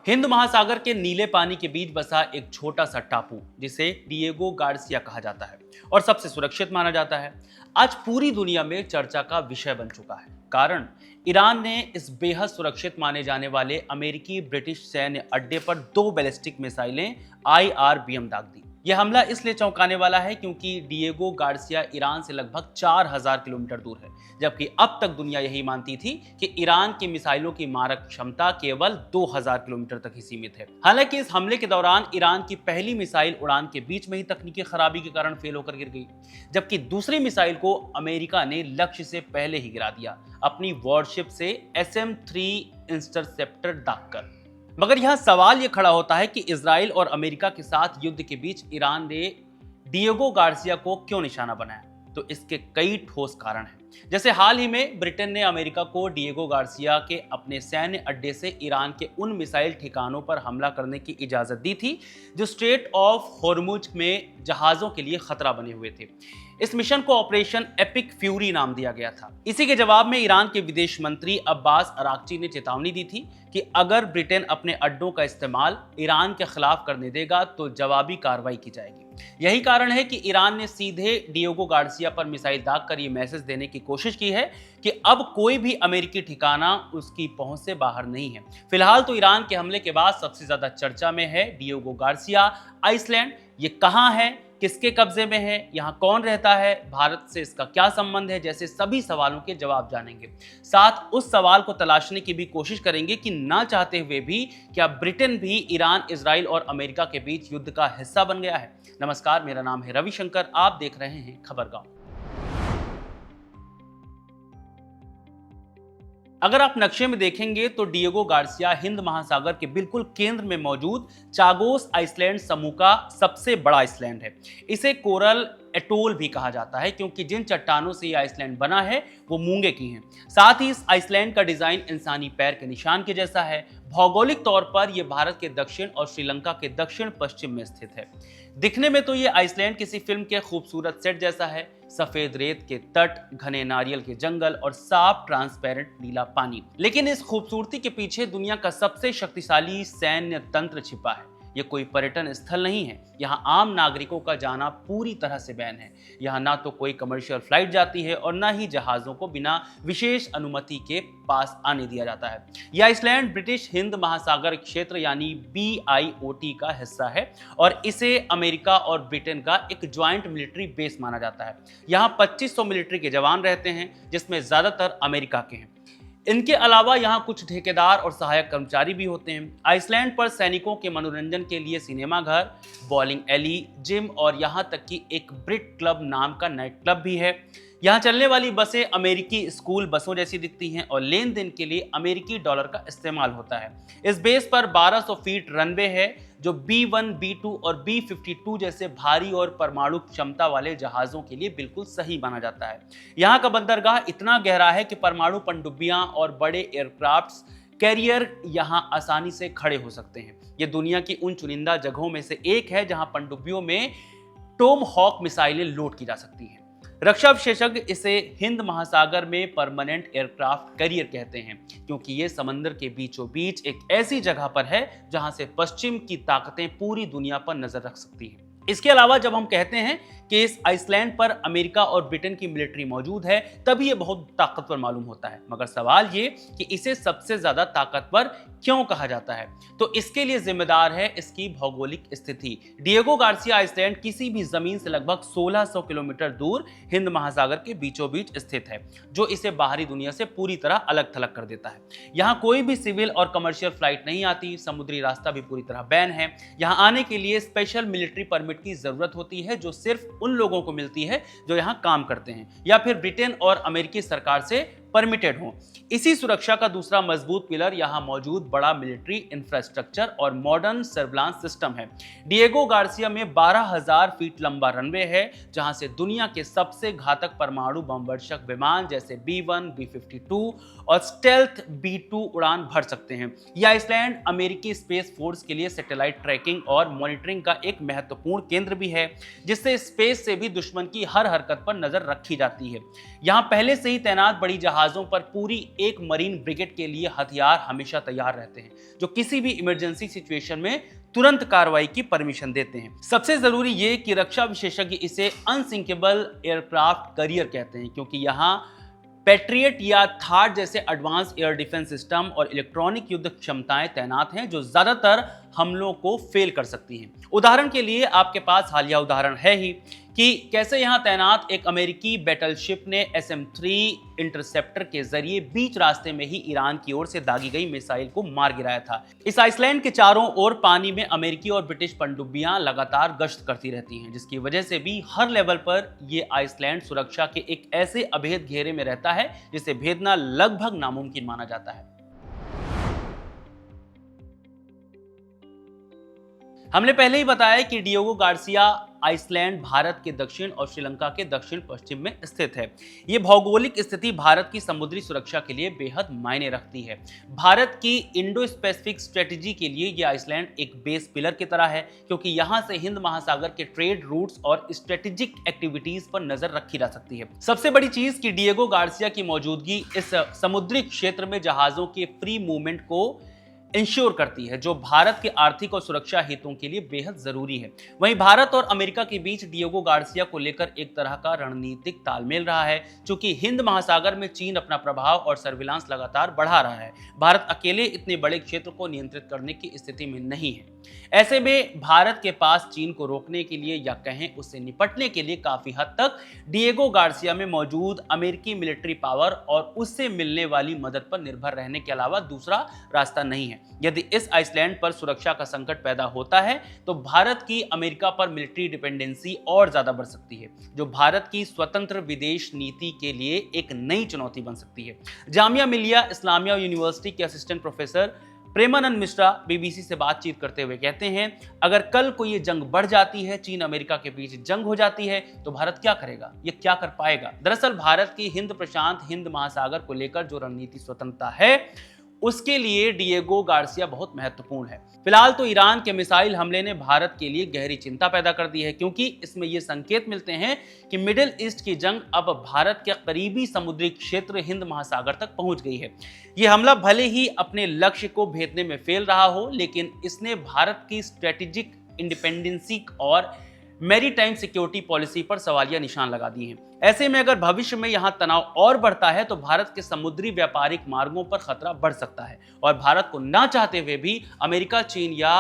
हिंद महासागर के नीले पानी के बीच बसा एक छोटा सा टापू जिसे डिएगो गार्सिया कहा जाता है और सबसे सुरक्षित माना जाता है, आज पूरी दुनिया में चर्चा का विषय बन चुका है। कारण ईरान ने इस बेहद सुरक्षित माने जाने वाले अमेरिकी ब्रिटिश सैन्य अड्डे पर 2 बैलिस्टिक मिसाइलें IRBM दाग दी। यह हमला इसलिए चौंकाने वाला है क्योंकि डिएगो गार्सिया ईरान से लगभग 4000 किलोमीटर दूर है, जबकि अब तक दुनिया यही मानती थी कि ईरान की मिसाइलों की मारक क्षमता केवल 2000 किलोमीटर तक ही सीमित है। हालांकि इस हमले के दौरान ईरान की पहली मिसाइल उड़ान के बीच में ही तकनीकी खराबी के कारण फेल होकर गिर गई, जबकि दूसरी मिसाइल को अमेरिका ने लक्ष्य से पहले ही गिरा दिया, अपनी वॉरशिप से SM-3 इंटरसेप्टर दागकर। मगर यहां सवाल यह खड़ा होता है कि इजराइल और अमेरिका के साथ युद्ध के बीच ईरान ने डिएगो गार्सिया को क्यों निशाना बनाया। तो इसके कई ठोस कारण हैं। जैसे हाल ही में ब्रिटेन ने अमेरिका को डिएगो गार्सिया के अपने सैन्य अड्डे से ईरान के उन मिसाइल ठिकानों पर हमला करने की इजाजत दी थी जो स्ट्रेट ऑफ हॉर्मुज में जहाजों के लिए खतरा बने हुए थे। इस मिशन को ऑपरेशन एपिक फ्यूरी नाम दिया गया था। इसी के जवाब में ईरान के विदेश मंत्री अब्बास अराक्ची ने चेतावनी दी थी कि अगर ब्रिटेन अपने अड्डों का इस्तेमाल ईरान के खिलाफ करने देगा तो जवाबी कार्रवाई की जाएगी। यही कारण है कि ईरान ने सीधे डिएगो गार्सिया पर मिसाइल दागकर ये मैसेज देने की कोशिश की है कि अब कोई भी अमेरिकी ठिकाना उसकी पहुंच से बाहर नहीं है। फिलहाल तो ईरान के हमले के बाद सबसे ज्यादा चर्चा में है डिएगो गार्सिया आइसलैंड। ये कहां है, किसके कब्जे में है, यहाँ कौन रहता है, भारत से इसका क्या संबंध है, जैसे सभी सवालों के जवाब जानेंगे। साथ उस सवाल को तलाशने की भी कोशिश करेंगे कि ना चाहते हुए भी क्या ब्रिटेन भी ईरान, इजराइल और अमेरिका के बीच युद्ध का हिस्सा बन गया है। नमस्कार, मेरा नाम है रविशंकर, आप देख रहे हैं खबरगांव। अगर आप नक्शे में देखेंगे तो डिएगो गार्सिया हिंद महासागर के बिल्कुल केंद्र में मौजूद चागोस आइसलैंड समूह का सबसे बड़ा आइसलैंड है। इसे कोरल एटोल भी कहा जाता है क्योंकि जिन चट्टानों से यह आइसलैंड बना है वो मूंगे की हैं। साथ ही इस आइसलैंड का डिजाइन इंसानी पैर के निशान के जैसा है। भौगोलिक तौर पर यह भारत के दक्षिण और श्रीलंका के दक्षिण पश्चिम में स्थित है। दिखने में तो ये आइसलैंड किसी फिल्म के खूबसूरत सेट जैसा है। सफेद रेत के तट, घने नारियल के जंगल और साफ ट्रांसपेरेंट नीला पानी, लेकिन इस खूबसूरती के पीछे दुनिया का सबसे शक्तिशाली सैन्य तंत्र छिपा है। ये कोई पर्यटन स्थल नहीं है, यहाँ आम नागरिकों का जाना पूरी तरह से बैन है। यहाँ ना तो कोई कमर्शियल फ्लाइट जाती है और ना ही जहाज़ों को बिना विशेष अनुमति के पास आने दिया जाता है। यह आइसलैंड ब्रिटिश हिंद महासागर क्षेत्र यानी BIOT का हिस्सा है और इसे अमेरिका और ब्रिटेन का एक ज्वाइंट मिलिट्री बेस माना जाता है। यहाँ 2500 मिलिट्री के जवान रहते हैं जिसमें ज़्यादातर अमेरिका के हैं। इनके अलावा यहाँ कुछ ठेकेदार और सहायक कर्मचारी भी होते हैं। आइसलैंड पर सैनिकों के मनोरंजन के लिए सिनेमा घर, बॉलिंग एली, जिम और यहाँ तक कि एक ब्रिट क्लब नाम का नाइट क्लब भी है। यहाँ चलने वाली बसें अमेरिकी स्कूल बसों जैसी दिखती हैं और लेन देन के लिए अमेरिकी डॉलर का इस्तेमाल होता है। इस बेस पर 1200 फीट रनवे है जो B1, B2 और B52 जैसे भारी और परमाणु क्षमता वाले जहाज़ों के लिए बिल्कुल सही माना जाता है। यहाँ का बंदरगाह इतना गहरा है कि परमाणु पनडुब्बियाँ और बड़े एयरक्राफ्ट्स कैरियर यहाँ आसानी से खड़े हो सकते हैं। ये दुनिया की उन चुनिंदा जगहों में से एक है जहाँ पनडुब्बियों में टोमहॉक मिसाइलें लोड की जा सकती हैं। रक्षा विशेषज्ञ इसे हिंद महासागर में परमानेंट एयरक्राफ्ट कैरियर कहते हैं क्योंकि ये समंदर के बीचों बीच एक ऐसी जगह पर है जहां से पश्चिम की ताकतें पूरी दुनिया पर नजर रख सकती हैं। इसके अलावा जब हम कहते हैं कि इस आइसलैंड पर अमेरिका और ब्रिटेन की मिलिट्री मौजूद है तभी ये बहुत ताकतवर मालूम होता है। मगर सवाल ये कि इसे सबसे ज्यादा ताकतवर क्यों कहा जाता है, तो इसके लिए जिम्मेदार है इसकी भौगोलिक स्थिति। डिएगो गार्सिया आइसलैंड किसी भी जमीन से लगभग 1600 किलोमीटर दूर हिंद महासागर के बीचों बीच स्थित है, जो इसे बाहरी दुनिया से पूरी तरह अलग थलग कर देता है। यहाँ कोई भी सिविल और कमर्शियल फ्लाइट नहीं आती, समुद्री रास्ता भी पूरी तरह बैन है। यहाँ आने के लिए स्पेशल मिलिट्री परमिट की जरूरत होती है जो सिर्फ उन लोगों को मिलती है जो यहाँ काम करते हैं या फिर ब्रिटेन और अमेरिकी सरकार से परमिटेड हो। इसी सुरक्षा का दूसरा मजबूत पिलर यहाँ मौजूद बड़ा मिलिट्री इंफ्रास्ट्रक्चर और मॉडर्न सर्विलांस सिस्टम है। डिएगो गार्सिया में 12000 फीट लंबा रनवे है जहां से दुनिया के सबसे घातक परमाणु बमवर्षक विमान जैसे B1, B52 और स्टेल्थ B2 उड़ान भर सकते हैं। यह आइसलैंड अमेरिकी स्पेस फोर्स के लिए सैटेलाइट ट्रैकिंग और मॉनिटरिंग का एक महत्वपूर्ण केंद्र भी है, जिससे स्पेस से भी दुश्मन की हर हरकत पर नजर रखी जाती है। यहाँ पहले से ही तैनात बड़ी जहाज जहाजों पर पूरी एक मरीन ब्रिगेड के लिए हथियार हमेशा तैयार रहते हैं, जो किसी भी इमरजेंसी सिचुएशन में तुरंत कार्रवाई की परमिशन देते हैं। सबसे जरूरी ये कि रक्षा विशेषज्ञ इसे अनसिंकेबल एयरक्राफ्ट कैरियर कहते हैं, क्योंकि यहाँ पैट्रियट या थार जैसे एडवांस एयर डिफेंस सिस्टम और इलेक्ट्रॉनिक युद्ध क्षमताएं तैनात हैं, जो ज्यादातर हमलों को फेल कर सकती हैं। उदाहरण के लिए आपके पास हालिया उदाहरण है ही कि कैसे यहां तैनात एक अमेरिकी बैटलशिप ने SM-3 इंटरसेप्टर के जरिए बीच रास्ते में ही ईरान की ओर से दागी गई मिसाइल को मार गिराया था। इस आइसलैंड के चारों ओर पानी में अमेरिकी और ब्रिटिश पनडुब्बियां लगातार गश्त करती रहती हैं, जिसकी वजह से भी हर लेवल पर यह आइसलैंड सुरक्षा के एक ऐसे अभेद घेरे में रहता है जिसे भेदना लगभग नामुमकिन माना जाता है। हमने पहले ही बताया कि डिएगो गार्सिया आइसलैंड भारत के दक्षिण और श्रीलंका के दक्षिण पश्चिम में स्थित है। ये भौगोलिक स्थिति भारत की समुद्री सुरक्षा के लिए बेहद मायने रखती है। भारत की इंडो पैसिफिक स्ट्रेटेजी के लिए ये आइसलैंड एक बेस पिलर की तरह है, क्योंकि यहाँ से हिंद महासागर के ट्रेड रूट्स और स्ट्रेटेजिक एक्टिविटीज पर नजर रखी जा सकती है। सबसे बड़ी चीज कि डिएगो गार्सिया की मौजूदगी इस समुद्री क्षेत्र में जहाजों के फ्री मूवमेंट को इंश्योर करती है, जो भारत के आर्थिक और सुरक्षा हितों के लिए बेहद जरूरी है। वहीं भारत और अमेरिका के बीच डिएगो गार्सिया को लेकर एक तरह का रणनीतिक तालमेल रहा है, क्योंकि हिंद महासागर में चीन अपना प्रभाव और सर्विलांस लगातार बढ़ा रहा है। भारत अकेले इतने बड़े क्षेत्र को नियंत्रित करने की स्थिति में नहीं है। ऐसे में भारत के पास चीन को रोकने के लिए या कहें उससे निपटने के लिए काफी हद तक डिएगो गार्सिया में मौजूद अमेरिकी मिलिट्री पावर और उससे मिलने वाली मदद पर निर्भर रहने के अलावा दूसरा रास्ता नहीं है। यदि इस आइसलैंड पर सुरक्षा का संकट पैदा होता है तो भारत की अमेरिका पर मिलिट्री डिपेंडेंसी और ज्यादा बढ़ सकती है, जो भारत की स्वतंत्र विदेश नीति के लिए एक नई चुनौती बन सकती है। जामिया मिलिया इस्लामिया यूनिवर्सिटी के assistant professor Premanand Mishra BBC से बातचीत करते हुए कहते हैं, अगर कल को ये जंग बढ़ जाती है, चीन अमेरिका के बीच जंग हो जाती है, तो भारत क्या करेगा, ये क्या कर पाएगा? दरअसल भारत की हिंद प्रशांत हिंद महासागर को लेकर जो रणनीति स्वतंत्रता है, उसके लिए डिएगो गार्सिया बहुत महत्वपूर्ण है। फिलहाल तो ईरान के मिसाइल हमले ने भारत के लिए गहरी चिंता पैदा कर दी है, क्योंकि इसमें ये संकेत मिलते हैं कि मिडिल ईस्ट की जंग अब भारत के करीबी समुद्री क्षेत्र हिंद महासागर तक पहुंच गई है। ये हमला भले ही अपने लक्ष्य को भेदने में फेल रहा हो, लेकिन इसने भारत की स्ट्रेटेजिक इंडिपेंडेंसी और मैरीटाइम सिक्योरिटी पॉलिसी पर सवालिया निशान लगा दिए हैं। ऐसे में अगर भविष्य में यहां तनाव और बढ़ता है तो भारत के समुद्री व्यापारिक मार्गों पर खतरा बढ़ सकता है और भारत को ना चाहते हुए भी अमेरिका चीन या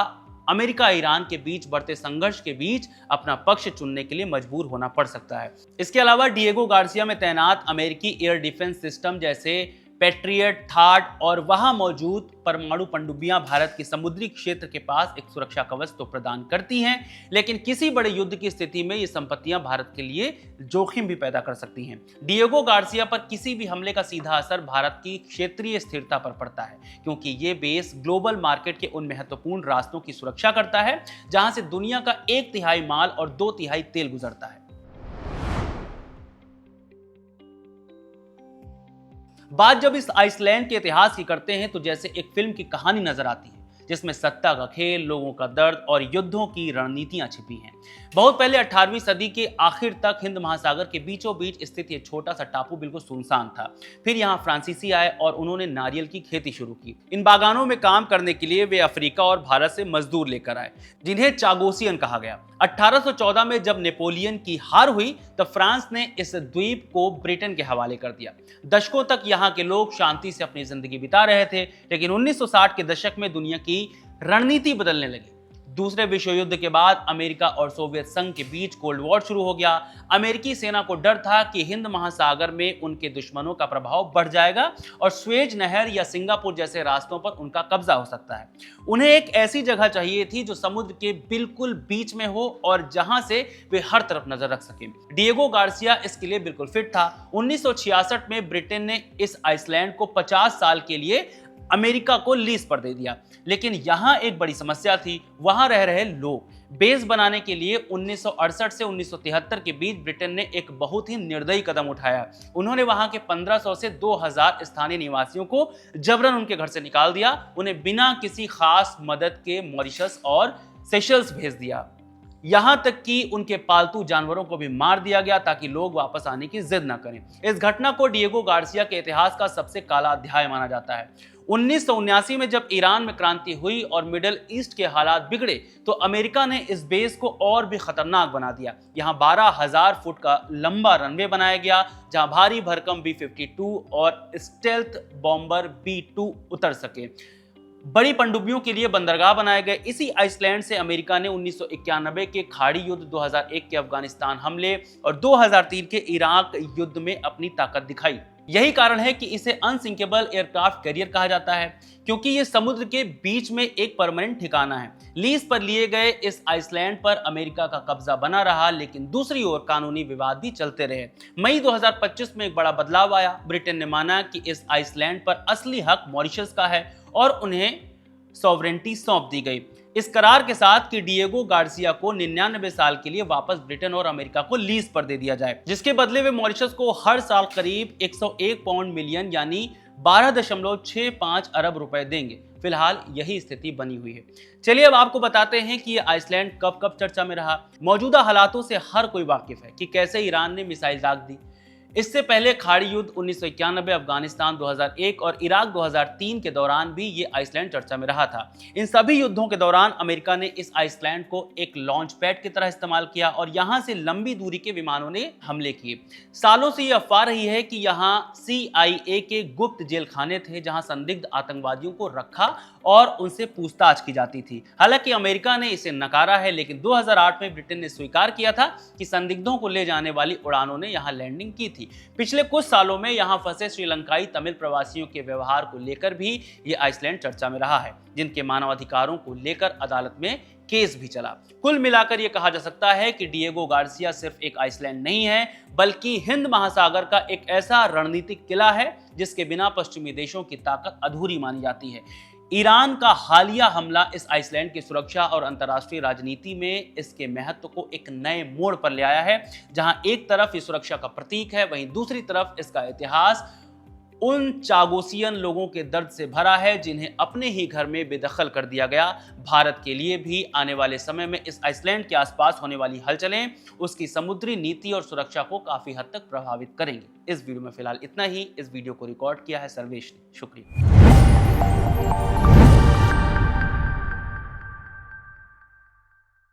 अमेरिका ईरान के बीच बढ़ते संघर्ष के बीच अपना पक्ष चुनने के लिए मजबूर होना पड़ सकता है। इसके अलावा डिएगो गार्सिया में तैनात अमेरिकी एयर डिफेंस सिस्टम जैसे पैट्रियट, थार्ड और वहां मौजूद परमाणु पनडुब्बियां भारत के समुद्री क्षेत्र के पास एक सुरक्षा कवच तो प्रदान करती हैं, लेकिन किसी बड़े युद्ध की स्थिति में ये संपत्तियां भारत के लिए जोखिम भी पैदा कर सकती हैं। डिएगो गार्सिया पर किसी भी हमले का सीधा असर भारत की क्षेत्रीय स्थिरता पर पड़ता है, क्योंकि ये बेस ग्लोबल मार्केट के उन महत्वपूर्ण रास्तों की सुरक्षा करता है जहां से दुनिया का 1/3 माल और 2/3 तेल गुजरता है। बात जब इस आइसलैंड के इतिहास की करते हैं तो जैसे एक फिल्म की कहानी नजर आती है, जिसमें सत्ता का खेल, लोगों का दर्द और युद्धों की रणनीतियां छिपी हैं। बहुत पहले 18वीं सदी के आखिर तक हिंद महासागर के बीचों बीच स्थित ये छोटा सा टापू बिल्कुल सुनसान था। फिर यहाँ फ्रांसीसी आए और उन्होंने नारियल की खेती शुरू की। इन बागानों में काम करने के लिए वे अफ्रीका और भारत से मजदूर लेकर आए, जिन्हें चागोसियन कहा गया। 1814 में जब नेपोलियन की हार हुई तब फ्रांस ने इस द्वीप को ब्रिटेन के हवाले कर दिया। दशकों तक यहाँ के लोग शांति से अपनी जिंदगी बिता रहे थे, लेकिन 1960 के दशक में दुनिया की रणनीति बदलने लगी। दूसरे विश्व युद्ध के बाद अमेरिका और सोवियत संघ के बीच कोल्ड वॉर शुरू हो गया। अमेरिकी सेना को डर था कि हिंद महासागर में उनके दुश्मनों का प्रभाव बढ़ जाएगा और स्वेज नहर या सिंगापुर जैसे रास्तों पर उनका कब्जा हो सकता है। उन्हें एक ऐसी जगह चाहिए थी जो समुद्र के बिल्कुल बीच में हो और जहां से वे हर तरफ नजर रख सकें। डिएगो गार्सिया इसके लिए बिल्कुल फिट था। 1966 में ब्रिटेन ने इस आइसलैंड को 50 साल के लिए अमेरिका को लीज पर दे दिया, लेकिन यहां एक बड़ी समस्या थी, वहां रह रहे लोग। बेस बनाने के लिए 1968 से 1973 के बीच ब्रिटेन ने एक बहुत ही निर्दयी कदम उठाया। उन्होंने वहां के 1500 से 2000 स्थानीय निवासियों को जबरन उनके घर से निकाल दिया, उन्हें बिना किसी खास मदद के मॉरिशस और सेशल्स भेज दिया। यहां तक कि उनके पालतू जानवरों को भी मार दिया गया ताकि लोग वापस आने की जिद न करें। इस घटना को डिएगो गार्सिया के इतिहास का सबसे काला अध्याय माना जाता है। 1979 में जब ईरान में क्रांति हुई और मिडिल ईस्ट के हालात बिगड़े तो अमेरिका ने इस बेस को और भी खतरनाक बना दिया। यहां 12,000 फुट का लंबा रनवे बनाया गया जहां भारी भरकम B-52 और स्टेल्थ बॉम्बर B-2 उतर सके। बड़ी पनडुब्बियों के लिए बंदरगाह बनाए गए। इसी आइसलैंड से अमेरिका ने 1991 के खाड़ी युद्ध, 2001 के अफगानिस्तान हमले और 2003 के इराक युद्ध में अपनी ताकत दिखाई। यही कारण है कि इसे अनसिंकेबल एयरक्राफ्ट कैरियर कहा जाता है, क्योंकि ये समुद्र के बीच में एक परमानेंट ठिकाना है। लीज पर लिए गए इस आइसलैंड पर अमेरिका का कब्जा बना रहा, लेकिन दूसरी ओर कानूनी विवाद भी चलते रहे। मई 2025 में एक बड़ा बदलाव आया। ब्रिटेन ने माना कि इस आइसलैंड पर असली हक मॉरिशस का है और उन्हें सॉवरेंटी सौंप दी गई। इस करार के साथ कि डिएगो गार्सिया को 99 साल के लिए वापस ब्रिटेन और अमेरिका को लीज पर दे दिया जाए, जिसके बदले वे मॉरिशस को हर साल करीब 101 पाउंड मिलियन यानी 12.65 अरब रुपए देंगे। फिलहाल यही स्थिति बनी हुई है। चलिए अब आपको बताते हैं कि ये आइसलैंड कब कब चर्चा में रहा। मौजूदा हालातों से हर कोई वाकिफ है कि कैसे ईरान ने मिसाइल दाग दी। इससे पहले खाड़ी युद्ध 1991, अफगानिस्तान 2001 और इराक 2003 के दौरान भी ये आइसलैंड चर्चा में रहा था। इन सभी युद्धों के दौरान अमेरिका ने इस आइसलैंड को एक लॉन्च पैड की तरह इस्तेमाल किया और यहां से लंबी दूरी के विमानों ने हमले किए। सालों से ये अफवाह रही है कि यहां CIA के गुप्त जेल खाने थे जहां संदिग्ध आतंकवादियों को रखा और उनसे पूछताछ की जाती थी। हालांकि अमेरिका ने इसे नकारा है, लेकिन 2008 में ब्रिटेन ने स्वीकार किया था कि संदिग्धों को ले जाने वाली उड़ानों ने यहां लैंडिंग की थी। पिछले कुछ सालों में यहां फंसे श्रीलंकाई तमिल प्रवासियों के व्यवहार को लेकर भी ये आइसलैंड चर्चा में रहा है, जिनके मानवाधिकारों को लेकर अदालत में केस भी चला। कुल मिलाकर यह कहा जा सकता है कि डिएगो गार्सिया सिर्फ एक आइसलैंड नहीं है, बल्कि हिंद महासागर का एक ऐसा रणनीतिक किला है जिसके बिना पश्चिमी देशों की ताकत अधूरी मानी जाती है। ईरान का हालिया हमला इस आइसलैंड की सुरक्षा और अंतर्राष्ट्रीय राजनीति में इसके महत्व को एक नए मोड़ पर ले आया है, जहां एक तरफ ये सुरक्षा का प्रतीक है, वहीं दूसरी तरफ इसका इतिहास उन चागोसियन लोगों के दर्द से भरा है जिन्हें अपने ही घर में बेदखल कर दिया गया। भारत के लिए भी आने वाले समय में इस आइसलैंड के आसपास होने वाली हलचलें उसकी समुद्री नीति और सुरक्षा को काफी हद तक प्रभावित करेंगी। इस वीडियो में फिलहाल इतना ही। इस वीडियो को रिकॉर्ड किया है सर्वेश ने। शुक्रिया।